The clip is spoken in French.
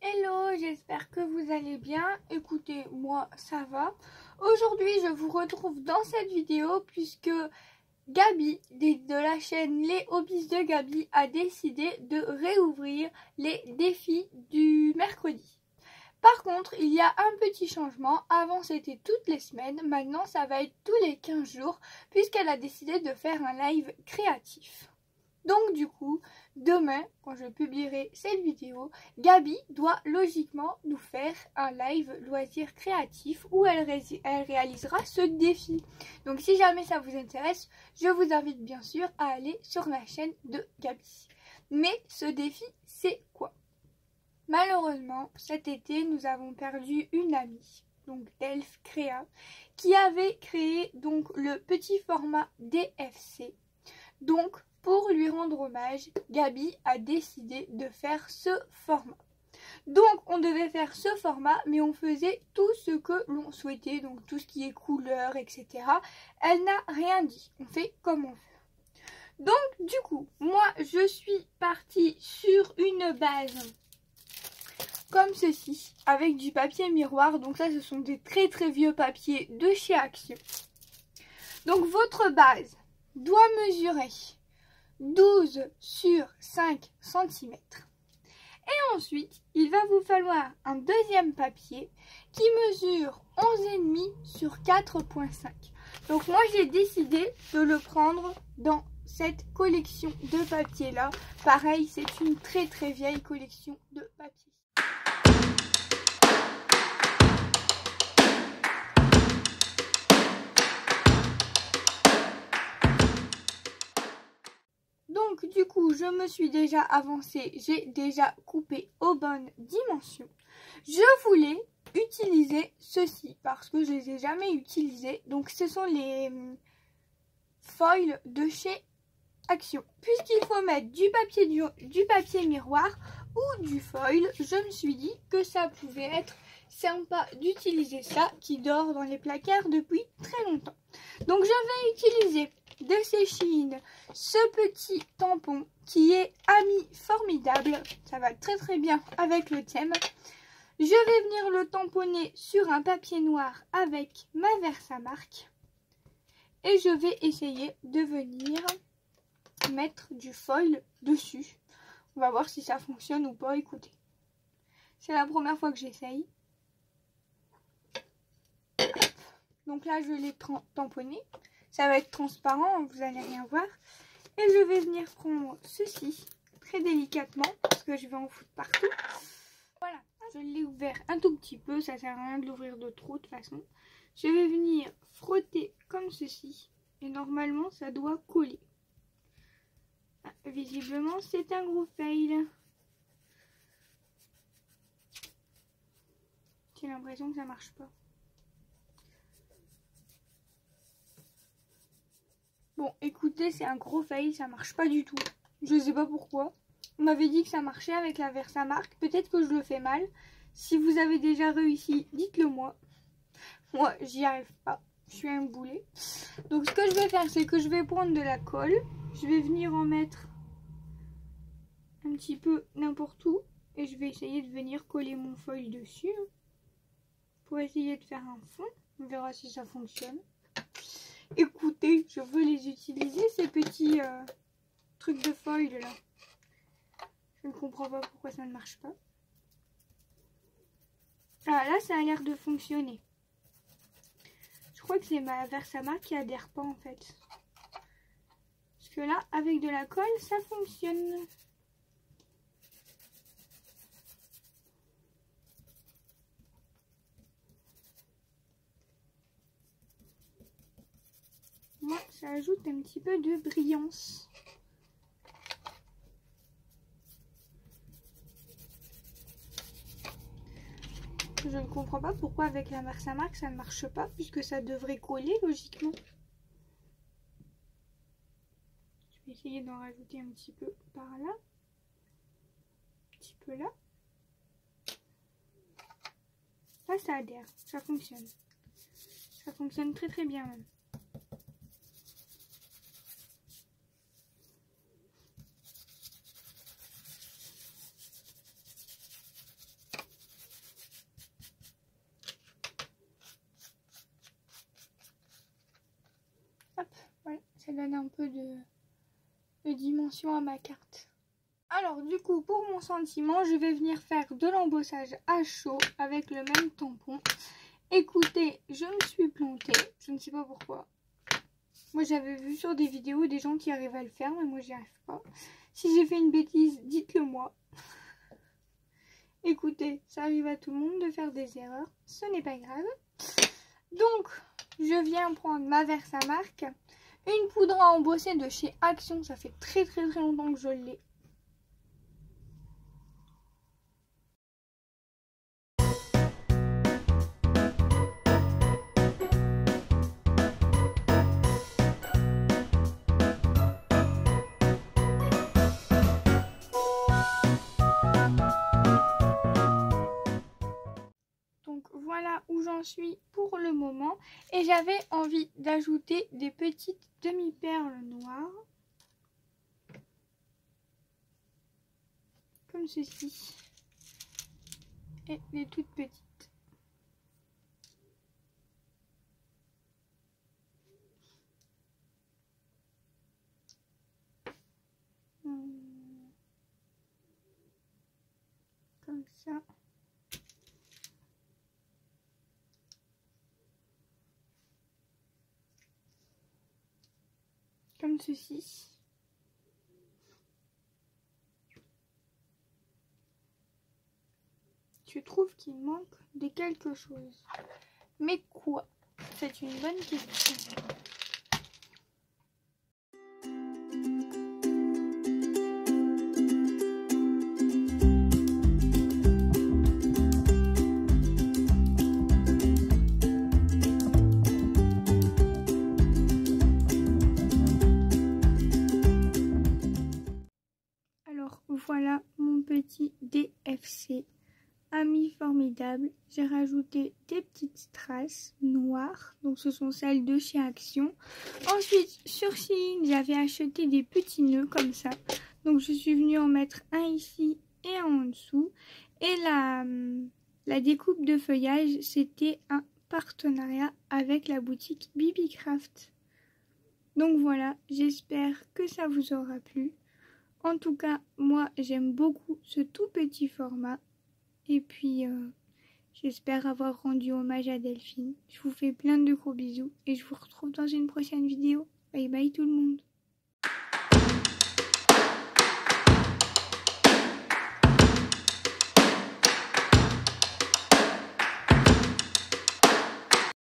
Hello, j'espère que vous allez bien. Écoutez, moi ça va. Aujourd'hui je vous retrouve dans cette vidéo puisque Gabi de la chaîne Les Hobbies de Gabi a décidé de réouvrir les défis du mercredi. Par contre, il y a un petit changement. Avant c'était toutes les semaines, maintenant ça va être tous les 15 jours puisqu'elle a décidé de faire un live créatif. Donc du coup, demain, quand je publierai cette vidéo, Gabi doit logiquement nous faire un live loisir créatif où elle réalisera ce défi. Donc si jamais ça vous intéresse, je vous invite bien sûr à aller sur la chaîne de Gabi. Mais ce défi, c'est quoi? Malheureusement, cet été, nous avons perdu une amie, donc Delph Créa, qui avait créé donc le petit format DFC. Donc, pour lui rendre hommage, Gabi a décidé de faire ce format. Donc, on devait faire ce format, mais on faisait tout ce que l'on souhaitait, donc tout ce qui est couleur, etc. Elle n'a rien dit, on fait comme on veut. Donc, du coup, moi, je suis partie sur une base comme ceci, avec du papier miroir. Donc ça, ce sont des très très vieux papiers de chez Action. Donc, votre base doit mesurer 12 sur 5 cm. Et ensuite, il va vous falloir un deuxième papier qui mesure 11,5 sur 4,5. Donc moi, j'ai décidé de le prendre dans cette collection de papier là. Pareil, c'est une très très vieille collection de papier. Donc du coup, je me suis déjà avancée, j'ai déjà coupé aux bonnes dimensions. Je voulais utiliser ceci parce que je ne les ai jamais utilisés. Donc ce sont les foils de chez Action. Puisqu'il faut mettre du papier miroir ou du foil, je me suis dit que ça pouvait être sympa d'utiliser ça qui dort dans les placards depuis très longtemps. Donc je vais utiliser de chez Shein ce petit tampon qui est Ami Formidable. Ça va très très bien avec le thème. Je vais venir le tamponner sur un papier noir avec ma Versamark. Et je vais essayer de venir mettre du foil dessus. On va voir si ça fonctionne ou pas. Écoutez, c'est la première fois que j'essaye. Donc là, je l'ai tamponné. Ça va être transparent, vous n'allez rien voir. Et je vais venir prendre ceci très délicatement parce que je vais en foutre partout. Voilà, je l'ai ouvert un tout petit peu. Ça sert à rien de l'ouvrir de trop de toute façon. Je vais venir frotter comme ceci. Et normalement, ça doit coller. Ah, visiblement, c'est un gros fail. J'ai l'impression que ça marche pas. Bon, écoutez, c'est un gros fail, ça marche pas du tout. Je sais pas pourquoi. On m'avait dit que ça marchait avec la Versamark. Peut-être que je le fais mal. Si vous avez déjà réussi, dites-le moi. Moi, j'y arrive pas. Je suis un boulet. Donc, ce que je vais faire, c'est que je vais prendre de la colle. Je vais venir en mettre un petit peu n'importe où. Et je vais essayer de venir coller mon foil dessus. Pour essayer de faire un fond. On verra si ça fonctionne. Écoutez, je veux les utiliser, ces petits trucs de foil là. Je ne comprends pas pourquoi ça ne marche pas. Ah là, ça a l'air de fonctionner. Je crois que c'est ma Versamark qui adhère pas en fait. Parce que là, avec de la colle, ça fonctionne. Moi, ça ajoute un petit peu de brillance. Je ne comprends pas pourquoi avec la Versamark ça ne marche pas, puisque ça devrait coller logiquement. Je vais essayer d'en rajouter un petit peu par là. Un petit peu là. Là, ça adhère, ça fonctionne. Ça fonctionne très très bien même. donne un peu de dimension à ma carte. Alors du coup, pour mon sentiment, je vais venir faire de l'embossage à chaud avec le même tampon. Écoutez, je me suis plantée, je ne sais pas pourquoi. Moi j'avais vu sur des vidéos des gens qui arrivent à le faire, mais moi j'y arrive pas. Si j'ai fait une bêtise, dites-le moi. Écoutez, ça arrive à tout le monde de faire des erreurs, ce n'est pas grave. Donc, je viens prendre ma Versamark, une poudre à embosser de chez Action, ça fait très longtemps que je l'ai. Donc voilà où j'en suis pour le moment. Et j'avais envie d'ajouter des petites demi-perles noires. Comme ceci. Et des toutes petites. Comme ça. Comme ceci. Je trouve qu'il manque de quelque chose. Mais quoi? C'est une bonne question. Alors voilà mon petit DFC. Ami formidable, j'ai rajouté des petites strass noires, donc ce sont celles de chez Action. Ensuite sur Shein, j'avais acheté des petits nœuds comme ça, donc je suis venue en mettre un ici et un en dessous. Et la découpe de feuillage, c'était un partenariat avec la boutique Bibicraft. Donc voilà, j'espère que ça vous aura plu. En tout cas, moi j'aime beaucoup ce tout petit format. Et puis, j'espère avoir rendu hommage à Delphine. Je vous fais plein de gros bisous et je vous retrouve dans une prochaine vidéo. Bye bye tout le monde.